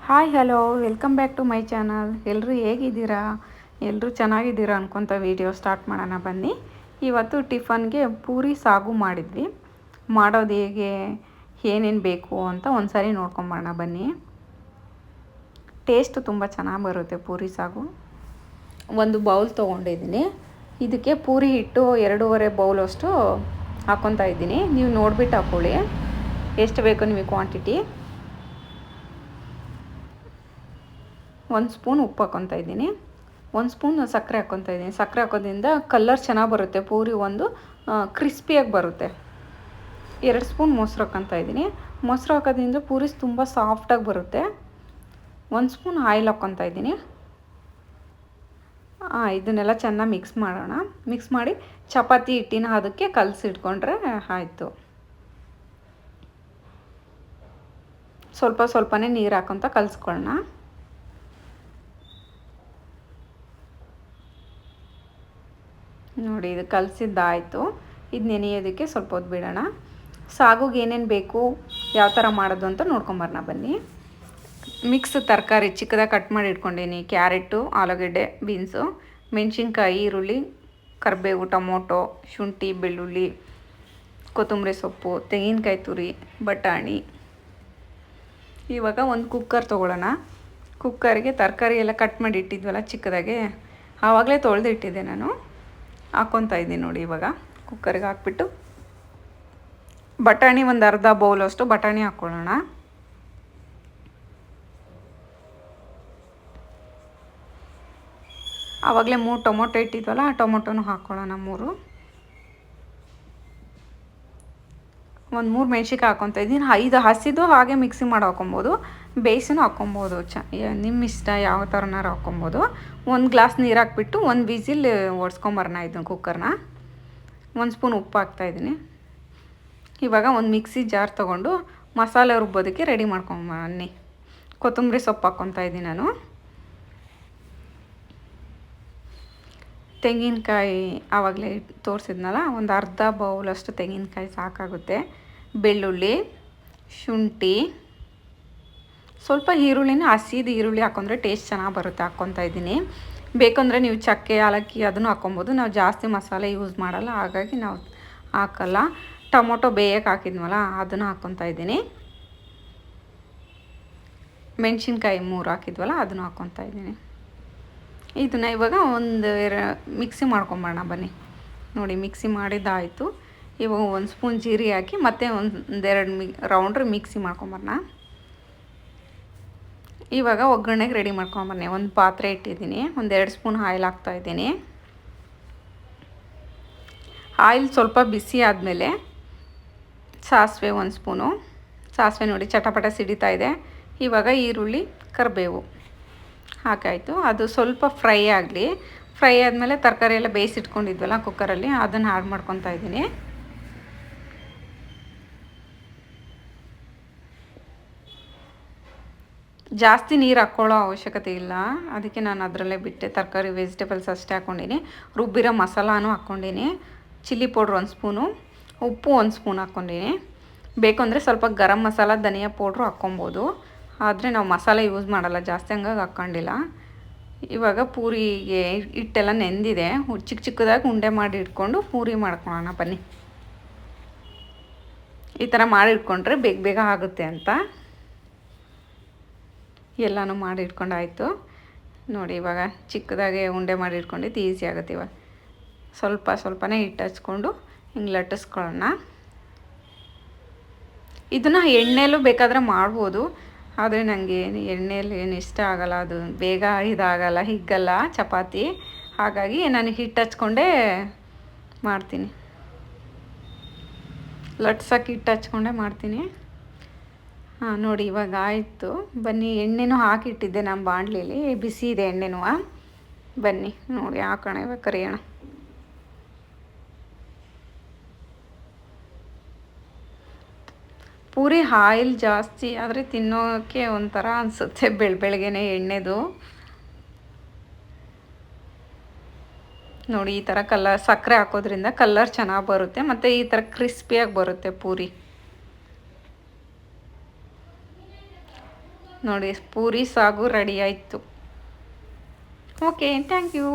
Hi hello welcome back to my channel. ಎಲ್ಲರೂ ಹೇಗಿದ್ದೀರಾ? ಎಲ್ಲರೂ ಚೆನ್ನಾಗಿದ್ದೀರಾ ಅನ್ಕೊತ ವಿಡಿಯೋ ಸ್ಟಾರ್ಟ್ ಮಾಡೋಣ ಬನ್ನಿ. ಇವತ್ತು ಟಿಫನ್ಗೆ ಪೂರಿ ಸಾಗು ಮಾಡಿದ್ವಿ. ಮಾಡೋದು ಹೇಗೆ, ಏನೇನು ಬೇಕು ಅಂತ ಒಂದು ಸಾರಿ ನೋಡ್ಕೊಂಬರೋಣ ಬನ್ನಿ. ಟೇಸ್ಟ್ ತುಂಬ ಚೆನ್ನಾಗಿ ಬರುತ್ತೆ ಪೂರಿ ಸಾಗು. ಒಂದು ಬೌಲ್ ತೊಗೊಂಡಿದ್ದೀನಿ. ಇದಕ್ಕೆ ಪೂರಿ ಹಿಟ್ಟು 2.5 ಬೌಲಷ್ಟು ಹಾಕ್ಕೊತಾ ಇದ್ದೀನಿ. ನೀವು ನೋಡಿಬಿಟ್ಟು ಹಾಕ್ಕೊಳ್ಳಿ ಎಷ್ಟು ಬೇಕು ನಿಮಗೆ ಕ್ವಾಂಟಿಟಿ. 1 ಸ್ಪೂನ್ ಉಪ್ಪು ಹಾಕ್ಕೊತಾ ಇದ್ದೀನಿ. 1 ಸ್ಪೂನ್ ಸಕ್ಕರೆ ಹಾಕ್ಕೊತಾ ಇದ್ದೀನಿ. ಸಕ್ಕರೆ ಹಾಕೋದ್ರಿಂದ ಕಲರ್ ಚೆನ್ನಾಗಿ ಬರುತ್ತೆ, ಪೂರಿ ಒಂದು ಕ್ರಿಸ್ಪಿಯಾಗಿ ಬರುತ್ತೆ. 2 ಸ್ಪೂನ್ ಮೊಸರು ಹಾಕ್ಕೊತಾ ಇದ್ದೀನಿ. ಮೊಸರು ಹಾಕೋದ್ರಿಂದ ಪೂರಿ ತುಂಬ ಸಾಫ್ಟಾಗಿ ಬರುತ್ತೆ. 1 ಸ್ಪೂನ್ ಆಯಿಲ್ ಹಾಕ್ಕೊತಾ ಇದ್ದೀನಿ. ಇದನ್ನೆಲ್ಲ ಚೆನ್ನಾಗಿ ಮಿಕ್ಸ್ ಮಾಡೋಣ. ಮಿಕ್ಸ್ ಮಾಡಿ ಚಪಾತಿ ಹಿಟ್ಟಿನ ಅದಕ್ಕೆ ಕಲಸಿಟ್ಕೊಂಡ್ರೆ ಆಯಿತು. ಸ್ವಲ್ಪನೇ ನೀರು ಹಾಕ್ಕೊತ ಕಲಿಸ್ಕೊಳ್ಳೋಣ. ನೋಡಿ, ಇದು ಕಲಸಿದ್ದಾಯಿತು. ಇದು ನೆನೆಯೋದಕ್ಕೆ ಸ್ವಲ್ಪ ಹೊತ್ತು ಬಿಡೋಣ. ಸಾಗುಗೆ ಏನೇನು ಬೇಕು, ಯಾವ ಥರ ಮಾಡೋದು ಅಂತ ನೋಡ್ಕೊಂಬರೋಣ ಬನ್ನಿ. ಮಿಕ್ಸ್ ತರಕಾರಿ ಚಿಕ್ಕದಾಗಿ ಕಟ್ ಮಾಡಿ ಇಟ್ಕೊಂಡೀನಿ. ಕ್ಯಾರೆಟು, ಆಲೂಗಡ್ಡೆ, ಬೀನ್ಸು, ಮೆಣಸಿನ್ಕಾಯಿ, ಈರುಳ್ಳಿ, ಕರಿಬೇವು, ಟೊಮೊಟೊ, ಶುಂಠಿ, ಬೆಳ್ಳುಳ್ಳಿ, ಕೊತ್ತಂಬರಿ ಸೊಪ್ಪು, ತೆಂಗಿನಕಾಯಿ ತುರಿ, ಬಟಾಣಿ. ಇವಾಗ ಒಂದು ಕುಕ್ಕರ್ ತೊಗೊಳ್ಳೋಣ. ಕುಕ್ಕರ್ಗೆ ತರಕಾರಿ ಎಲ್ಲ ಕಟ್ ಮಾಡಿ ಇಟ್ಟಿದ್ವಲ್ಲ ಚಿಕ್ಕದಾಗೆ, ಆವಾಗಲೇ ತೊಳೆದಿಟ್ಟಿದ್ದೆ ನಾನು. ಹಾಕ್ಕೊತಾ ಇದ್ದೀನಿ ನೋಡಿ. ಇವಾಗ ಕುಕ್ಕರ್ಗೆ ಹಾಕ್ಬಿಟ್ಟು ಬಟಾಣಿ ಒಂದು ಅರ್ಧ ಬೌಲಷ್ಟು ಬಟಾಣಿ ಹಾಕ್ಕೊಳ್ಳೋಣ. ಆವಾಗಲೇ 3 ಟೊಮೊಟೊ ಇಟ್ಟಿದ್ವಲ್ಲ, ಆ ಟೊಮೊಟೊನೂ ಹಾಕ್ಕೊಳ್ಳೋಣ 3. ಒಂದು 3 ಮೆಣ್ಸಿನ್ಕಾಯಿ ಹಾಕ್ಕೊತಾ ಇದ್ದೀನಿ. 5 ಹಸಿದು ಹಾಗೆ ಮಿಕ್ಸಿ ಮಾಡಿ ಹಾಕ್ಕೊಬೋದು, ಬೇಯಿಸಿನೂ ಹಾಕ್ಕೊಬೋದು. ನಿಮ್ಮ ಇಷ್ಟ, ಯಾವ ಥರನಾರು ಹಾಕ್ಕೊಬೋದು. 1 ಗ್ಲಾಸ್ ನೀರು ಹಾಕ್ಬಿಟ್ಟು 1 ವಿಸಿಲ್ ಒಡ್ಸ್ಕೊಂಬರೋಣ ಇದನ್ನು ಕುಕ್ಕರ್ನ. 1 ಸ್ಪೂನ್ ಉಪ್ಪು ಹಾಕ್ತಾಯಿದ್ದೀನಿ. ಇವಾಗ ಒಂದು ಮಿಕ್ಸಿ ಜಾರ್ ತೊಗೊಂಡು ಮಸಾಲೆ ರುಬ್ಬೋದಕ್ಕೆ ರೆಡಿ ಮಾಡ್ಕೊಂಬನ್ನಿ. ಕೊತ್ತಂಬರಿ ಸೊಪ್ಪು ಹಾಕ್ಕೊತಾ ಇದ್ದೀನಿ ನಾನು. ತೆಂಗಿನಕಾಯಿ ಆವಾಗಲೇ ತೋರಿಸಿದ್ನಲ್ಲ, ಒಂದು ಅರ್ಧ ಬೌಲಷ್ಟು ತೆಂಗಿನಕಾಯಿ ಸಾಕಾಗುತ್ತೆ. ಬೆಳ್ಳುಳ್ಳಿ, ಶುಂಠಿ, ಸ್ವಲ್ಪ ಈರುಳ್ಳಿನ ಹಸಿದು ಈರುಳ್ಳಿ ಹಾಕ್ಕೊಂಡ್ರೆ ಟೇಸ್ಟ್ ಚೆನ್ನಾಗಿ ಬರುತ್ತೆ, ಹಾಕ್ಕೊತಾ ಇದ್ದೀನಿ. ಬೇಕಂದರೆ ನೀವು ಚಕ್ಕೆ, ಏಲಕ್ಕಿ ಅದನ್ನು ಹಾಕ್ಕೊಬೋದು. ನಾವು ಜಾಸ್ತಿ ಮಸಾಲೆ ಯೂಸ್ ಮಾಡಲ್ಲ, ಹಾಗಾಗಿ ನಾವು ಹಾಕಲ್ಲ. ಟೊಮೊಟೊ ಬೇಯಕ್ಕೆ ಹಾಕಿದ್ವಲ್ಲ, ಅದನ್ನು ಹಾಕ್ಕೊತಾ ಇದ್ದೀನಿ. ಮೆಣಸಿನ್ಕಾಯಿ 3 ಹಾಕಿದ್ವಲ್ಲ, ಅದನ್ನು ಹಾಕ್ಕೊತಾ ಇದ್ದೀನಿ. ಇದನ್ನು ಇವಾಗ ಮಿಕ್ಸಿ ಮಾಡ್ಕೊಂಬರೋಣ ಬನ್ನಿ. ನೋಡಿ, ಮಿಕ್ಸಿ ಮಾಡಿದ್ದಾಯಿತು. ಇವಾಗ 1 ಸ್ಪೂನ್ ಜೀರಿಗೆ ಹಾಕಿ ಮತ್ತೆ 1-2 ರೌಂಡ್ರ್ ಮಿಕ್ಸಿ ಮಾಡ್ಕೊಂಬರೋಣ. ಇವಾಗ ಒಗ್ಗರಣೆಗೆ ರೆಡಿ ಮಾಡ್ಕೊಂಬನ್ನಿ. ಒಂದು ಪಾತ್ರೆ ಇಟ್ಟಿದ್ದೀನಿ. 2 ಸ್ಪೂನ್ ಆಯಿಲ್ ಹಾಕ್ತಾಯಿದ್ದೀನಿ. ಆಯಿಲ್ ಸ್ವಲ್ಪ ಬಿಸಿ ಆದಮೇಲೆ ಸಾಸಿವೆ 1 ಸ್ಪೂನು. ಸಾಸಿವೆ ನೋಡಿ ಚಟಪಟ ಸಿಡಿತಾ ಇದೆ. ಇವಾಗ ಈರುಳ್ಳಿ, ಕರಿಬೇವು ಹಾಕಾಯಿತು. ಅದು ಸ್ವಲ್ಪ ಫ್ರೈ ಆಗಲಿ. ಫ್ರೈ ಆದಮೇಲೆ ತರಕಾರಿ ಎಲ್ಲ ಬೇಯಿಸಿಟ್ಕೊಂಡಿದ್ವಲ್ಲ ಕುಕ್ಕರಲ್ಲಿ, ಅದನ್ನು ಆ್ಯಡ್ ಮಾಡ್ಕೊತಾ ಇದ್ದೀನಿ. ಜಾಸ್ತಿ ನೀರು ಹಾಕ್ಕೊಳ್ಳೋ ಅವಶ್ಯಕತೆ ಇಲ್ಲ, ಅದಕ್ಕೆ ನಾನು ಅದರಲ್ಲೇ ಬಿಟ್ಟೆ. ತರಕಾರಿ ವೆಜಿಟೇಬಲ್ಸ್ ಅಷ್ಟೇ ಹಾಕ್ಕೊಂಡಿನಿ. ರುಬ್ಬಿರೋ ಮಸಾಲಾನು ಹಾಕ್ಕೊಂಡಿನಿ. ಚಿಲ್ಲಿ ಪೌಡ್ರ್ 1 ಸ್ಪೂನು, ಉಪ್ಪು 1 ಸ್ಪೂನ್ ಹಾಕ್ಕೊಂಡಿನಿ. ಬೇಕಂದರೆ ಸ್ವಲ್ಪ ಗರಂ ಮಸಾಲ, ಧನಿಯಾ ಪೌಡ್ರು ಹಾಕ್ಕೊಬೋದು. ಆದರೆ ನಾವು ಮಸಾಲೆ ಯೂಸ್ ಮಾಡಲ್ಲ ಜಾಸ್ತಿ, ಹಂಗಾಗಿ ಹಾಕ್ಕೊಂಡಿಲ್ಲ. ಇವಾಗ ಪೂರಿಗೆ ಹಿಟ್ಟೆಲ್ಲ ನೆಂದಿದೆ. ಚಿಕ್ಕದಾಗಿ ಉಂಡೆ ಮಾಡಿ ಇಟ್ಕೊಂಡು ಪೂರಿ ಮಾಡ್ಕೊಳ್ಳೋಣ ಬನ್ನಿ. ಈ ಥರ ಮಾಡಿ ಇಟ್ಕೊಂಡ್ರೆ ಬೇಗ ಆಗುತ್ತೆ ಅಂತ. ಎಲ್ಲನೂ ಮಾಡಿ ಇಟ್ಕೊಂಡಾಯಿತು ನೋಡಿ. ಇವಾಗ ಚಿಕ್ಕದಾಗೆ ಉಂಡೆ ಮಾಡಿ ಇಟ್ಕೊಂಡಿದ್ದು ಈಸಿ ಆಗುತ್ತೆ. ಇವಾಗ ಸ್ವಲ್ಪನೇ ಹಿಟ್ಟು ಹಚ್ಕೊಂಡು ಹಿಂಗೆ ಲಟ್ಟಿಸ್ಕೊಳ್ಳೋಣ. ಇದನ್ನು ಎಣ್ಣೆಲೂ ಬೇಕಾದರೆ ಮಾಡ್ಬೋದು, ಆದರೆ ನನಗೆ ಎಣ್ಣೆಯಲ್ಲಿ ಏನು ಇಷ್ಟ ಆಗಲ್ಲ. ಅದು ಬೇಗ ಇದಾಗಲ್ಲ, ಹಿಗ್ಗಲ್ಲ ಚಪಾತಿ. ಹಾಗಾಗಿ ನಾನು ಹಿಟ್ಟು ಹಚ್ಕೊಂಡೇ ಮಾಡ್ತೀನಿ. ಲಟ್ಸೋಕೆ ಹಿಟ್ಟು ಹಚ್ಕೊಂಡೇ ಮಾಡ್ತೀನಿ. ನೋಡಿ, ಇವಾಗ ಆಯಿತು. ಬನ್ನಿ, ಎಣ್ಣೆನೂ ಹಾಕಿಟ್ಟಿದ್ದೆ ನಮ್ಮ ಬಾಣಲಿಲಿ, ಬಿಸಿ ಇದೆ ಎಣ್ಣೆನೂ. ಬನ್ನಿ ನೋಡಿ ಹಾಕೋಣ. ಇವಾಗ ಕರಿಯೋಣ. ಪೂರಿ ಆಯಿಲ್ ಜಾಸ್ತಿ ಆದರೆ ತಿನ್ನೋಕ್ಕೆ ಒಂಥರ ಅನಿಸುತ್ತೆ, ಬೆಳಗ್ಗೆನೇ ಎಣ್ಣೆದು. ನೋಡಿ, ಈ ಥರ ಸಕ್ಕರೆ ಹಾಕೋದ್ರಿಂದ ಕಲರ್ ಚೆನ್ನಾಗಿ ಬರುತ್ತೆ, ಮತ್ತು ಈ ಥರ ಕ್ರಿಸ್ಪಿಯಾಗಿ ಬರುತ್ತೆ ಪೂರಿ. ನೋಡಿ ಪೂರಿ ಸಾಗು ರೆಡಿ ಆಯಿತು. Okay, thank you.